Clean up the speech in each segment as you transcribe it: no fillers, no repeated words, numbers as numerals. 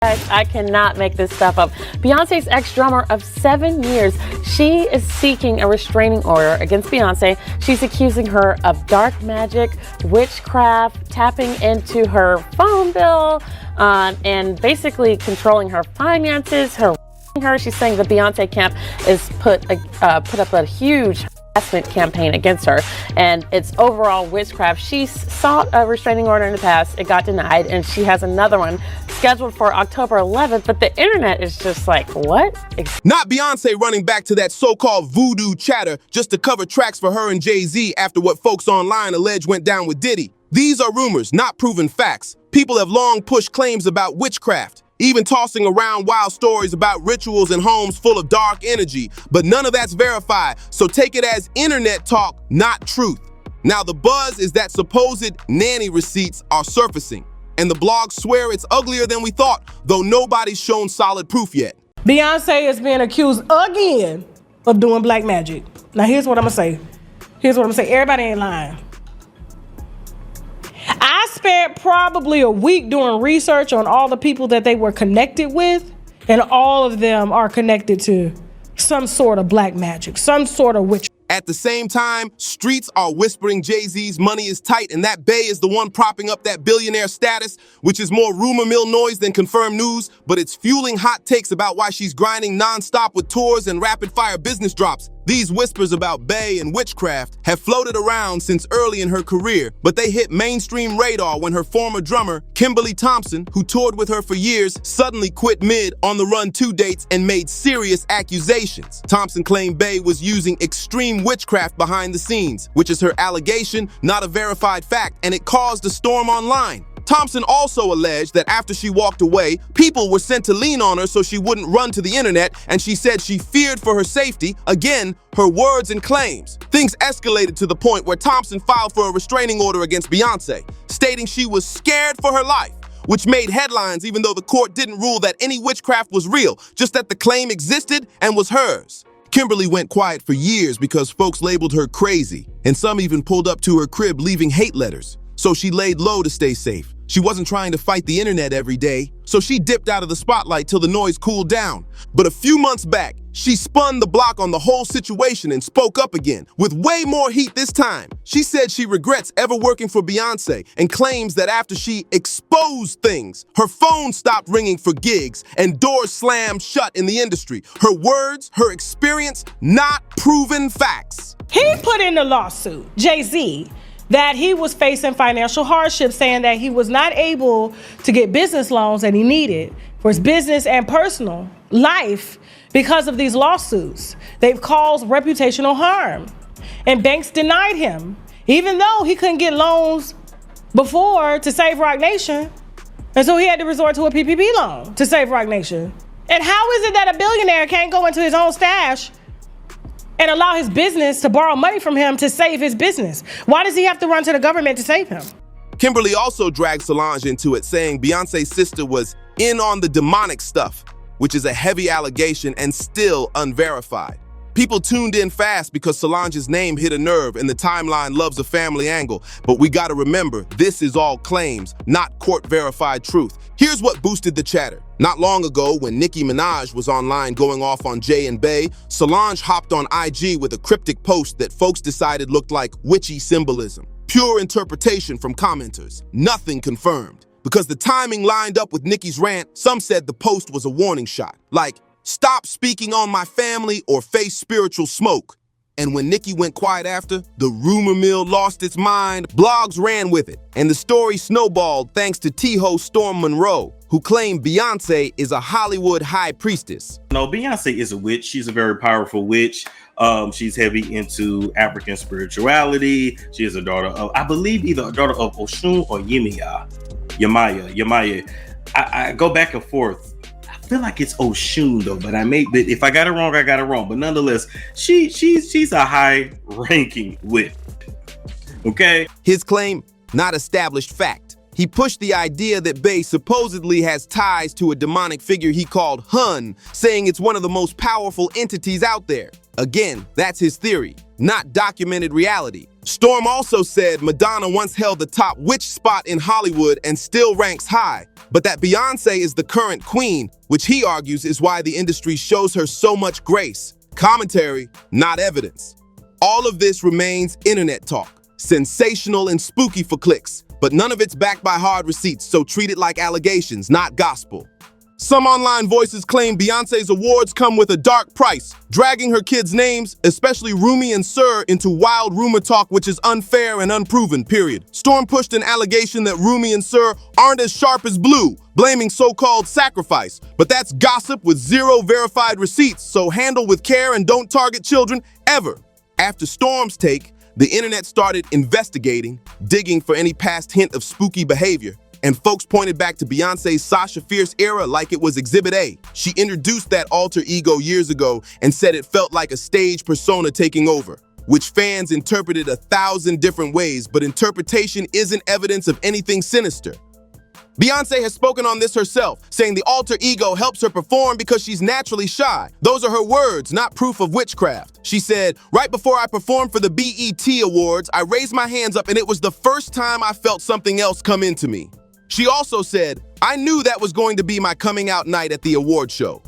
Guys, I cannot make this stuff up. Beyonce's ex-drummer of 7 years, she is seeking a restraining order against Beyonce. She's accusing her of dark magic, witchcraft, tapping into her phone bill, and basically controlling her finances, her. She's saying the Beyonce camp is put up a huge harassment campaign against her, and it's overall witchcraft. She sought a restraining order in the past. It got denied, and she has another one scheduled for October 11th, but the internet is just like, what? Not Beyonce running back to that so-called voodoo chatter just to cover tracks for her and Jay-Z after what folks online allege went down with Diddy. These are rumors, not proven facts. People have long pushed claims about witchcraft, even tossing around wild stories about rituals and homes full of dark energy, but none of that's verified, so take it as internet talk, not truth. Now the buzz is that supposed nanny receipts are surfacing, and the blogs swear it's uglier than we thought, though nobody's shown solid proof yet. Beyonce is being accused again of doing black magic. Now here's what I'm gonna say. Everybody ain't lying. I spent probably a week doing research on all the people that they were connected with, and all of them are connected to some sort of black magic, some sort of witch. At the same time, streets are whispering Jay-Z's money is tight and that Bey is the one propping up that billionaire status, which is more rumor mill noise than confirmed news, but it's fueling hot takes about why she's grinding nonstop with tours and rapid-fire business drops. These whispers about Bey and witchcraft have floated around since early in her career, but they hit mainstream radar when her former drummer, Kimberly Thompson, who toured with her for years, suddenly quit mid On the Run 2 dates and made serious accusations. Thompson claimed Bey was using extreme witchcraft behind the scenes, which is her allegation, not a verified fact, and it caused a storm online. Thompson also alleged that after she walked away, people were sent to lean on her so she wouldn't run to the internet, and she said she feared for her safety. Again, her words and claims. Things escalated to the point where Thompson filed for a restraining order against Beyonce, stating she was scared for her life, which made headlines even though the court didn't rule that any witchcraft was real, just that the claim existed and was hers. Kimberly went quiet for years because folks labeled her crazy, and some even pulled up to her crib leaving hate letters. So she laid low to stay safe. She wasn't trying to fight the internet every day, so she dipped out of the spotlight till the noise cooled down. But a few months back, she spun the block on the whole situation and spoke up again, with way more heat this time. She said she regrets ever working for Beyonce and claims that after she exposed things, her phone stopped ringing for gigs and doors slammed shut in the industry. Her words, her experience, not proven facts. He put in the lawsuit, Jay-Z, that he was facing financial hardship, saying that he was not able to get business loans that he needed for his business and personal life because of these lawsuits. They've caused reputational harm, and banks denied him, even though he couldn't get loans before to save Roc Nation. And so he had to resort to a PPP loan to save Roc Nation. And how is it that a billionaire can't go into his own stash and allow his business to borrow money from him to save his business? Why does he have to run to the government to save him? Kimberly also dragged Solange into it, saying Beyonce's sister was in on the demonic stuff, which is a heavy allegation and still unverified. People tuned in fast because Solange's name hit a nerve and the timeline loves a family angle. But we gotta remember, this is all claims, not court-verified truth. Here's what boosted the chatter. Not long ago, when Nicki Minaj was online going off on Jay and Bey, Solange hopped on IG with a cryptic post that folks decided looked like witchy symbolism. Pure interpretation from commenters, nothing confirmed. Because the timing lined up with Nicki's rant, some said the post was a warning shot, like, stop speaking on my family or face spiritual smoke. And when Nicki went quiet after, the rumor mill lost its mind, blogs ran with it, and the story snowballed thanks to T-host Storm Monroe, who claimed Beyonce is a Hollywood high priestess. No, Beyonce is a witch. She's a very powerful witch. She's heavy into African spirituality. She is a daughter of, I believe, either a daughter of Oshun or Yemaya. I go back and forth. I feel like it's Oshun though, but if I got it wrong, I got it wrong. But nonetheless, she's a high-ranking witch. Okay. His claim, not established fact. He pushed the idea that Bey supposedly has ties to a demonic figure he called Hun, saying it's one of the most powerful entities out there. Again, that's his theory, not documented reality. Storm also said Madonna once held the top witch spot in Hollywood and still ranks high, but that Beyonce is the current queen, which he argues is why the industry shows her so much grace. Commentary, not evidence. All of this remains internet talk, sensational and spooky for clicks, but none of it's backed by hard receipts, so treat it like allegations, not gospel. Some online voices claim Beyonce's awards come with a dark price, dragging her kids' names, especially Rumi and Sir, into wild rumor talk which is unfair and unproven, period. Storm pushed an allegation that Rumi and Sir aren't as sharp as Blue, blaming so-called sacrifice. But that's gossip with zero verified receipts, so handle with care and don't target children, ever. After Storm's take, the internet started investigating, digging for any past hint of spooky behavior. And folks pointed back to Beyonce's Sasha Fierce era like it was Exhibit A. She introduced that alter ego years ago and said it felt like a stage persona taking over, which fans interpreted 1,000 different ways, but interpretation isn't evidence of anything sinister. Beyonce has spoken on this herself, saying the alter ego helps her perform because she's naturally shy. Those are her words, not proof of witchcraft. She said, "Right before I performed for the BET Awards, I raised my hands up and it was the first time I felt something else come into me." She also said, "I knew that was going to be my coming out night at the award show."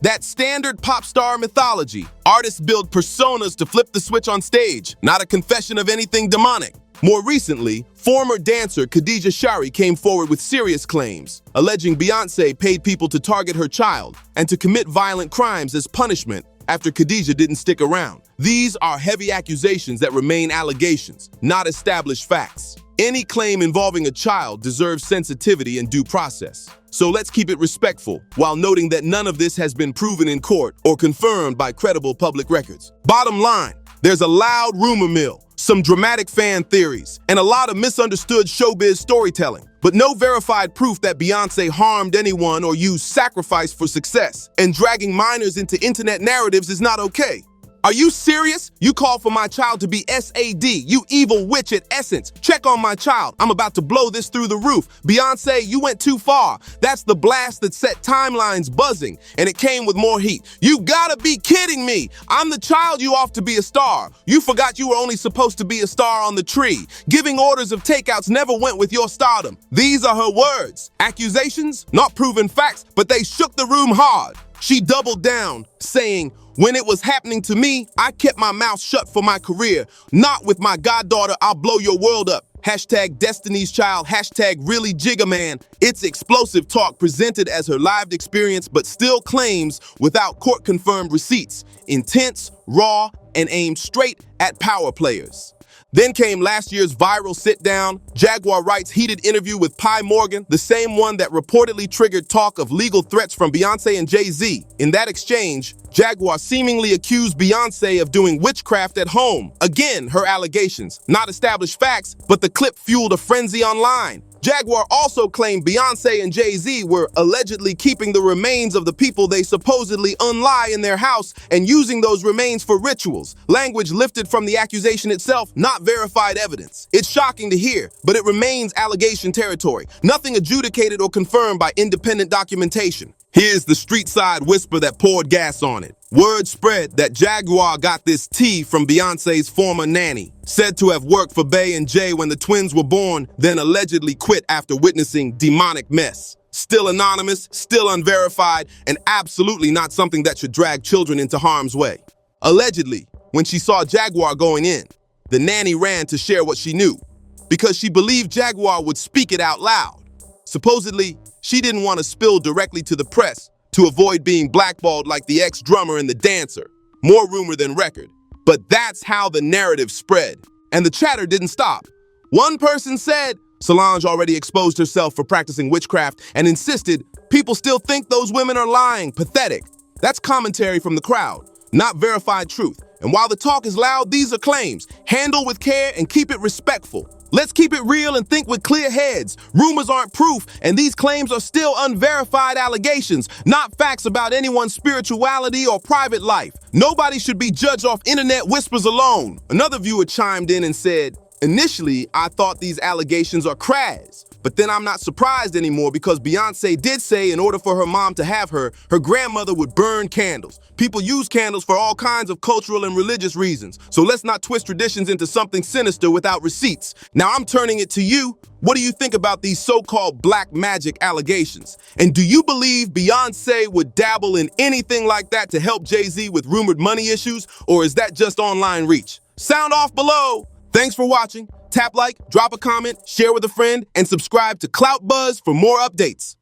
That standard pop star mythology. Artists build personas to flip the switch on stage, not a confession of anything demonic. More recently, former dancer Khadijah Shari came forward with serious claims, alleging Beyonce paid people to target her child and to commit violent crimes as punishment after Khadijah didn't stick around. These are heavy accusations that remain allegations, not established facts. Any claim involving a child deserves sensitivity and due process. So let's keep it respectful, while noting that none of this has been proven in court or confirmed by credible public records. Bottom line, there's a loud rumor mill, some dramatic fan theories, and a lot of misunderstood showbiz storytelling, but no verified proof that Beyonce harmed anyone or used sacrifice for success. And dragging minors into internet narratives is not okay. Are you serious? You call for my child to be SAD, you evil witch at Essence. Check on my child. I'm about to blow this through the roof. Beyonce, you went too far. That's the blast that set timelines buzzing, and it came with more heat. You gotta be kidding me. I'm the child you off to be a star. You forgot you were only supposed to be a star on the tree. Giving orders of takeouts never went with your stardom. These are her words. Accusations, not proven facts, but they shook the room hard. She doubled down, saying, "When it was happening to me, I kept my mouth shut for my career. Not with my goddaughter, I'll blow your world up." Hashtag Destiny's Child, hashtag Really Jigga Man. It's explosive talk presented as her lived experience, but still claims without court-confirmed receipts. Intense, raw, and aimed straight at power players. Then came last year's viral sit-down, Jaguar Wright's heated interview with Pi Morgan, the same one that reportedly triggered talk of legal threats from Beyonce and Jay-Z. In that exchange, Jaguar seemingly accused Beyonce of doing witchcraft at home. Again, her allegations, not established facts, but the clip fueled a frenzy online. Jaguar also claimed Beyonce and Jay-Z were allegedly keeping the remains of the people they supposedly unlie in their house and using those remains for rituals. Language lifted from the accusation itself, not verified evidence. It's shocking to hear, but it remains allegation territory. Nothing adjudicated or confirmed by independent documentation. Here's the street side whisper that poured gas on it. Word spread that Jaguar got this tea from Beyonce's former nanny, said to have worked for Bey and Jay when the twins were born, then allegedly quit after witnessing demonic mess. Still anonymous, still unverified, and absolutely not something that should drag children into harm's way. Allegedly, when she saw Jaguar going in, the nanny ran to share what she knew, because she believed Jaguar would speak it out loud. Supposedly, she didn't want to spill directly to the press to avoid being blackballed like the ex-drummer and the dancer. More rumor than record. But that's how the narrative spread. And the chatter didn't stop. One person said Solange already exposed herself for practicing witchcraft and insisted people still think those women are lying, pathetic. That's commentary from the crowd, not verified truth. And while the talk is loud, these are claims. Handle with care and keep it respectful. Let's keep it real and think with clear heads. Rumors aren't proof, and these claims are still unverified allegations, not facts about anyone's spirituality or private life. Nobody should be judged off internet whispers alone. Another viewer chimed in and said, Initially, I thought these allegations are crass, but then I'm not surprised anymore because Beyonce did say in order for her mom to have her, her grandmother would burn candles. People use candles for all kinds of cultural and religious reasons, so let's not twist traditions into something sinister without receipts. Now I'm turning it to you. What do you think about these so-called black magic allegations? And do you believe Beyonce would dabble in anything like that to help Jay-Z with rumored money issues, or is that just online reach? Sound off below! Thanks for watching. Tap like, drop a comment, share with a friend, and subscribe to Clout Buzz for more updates.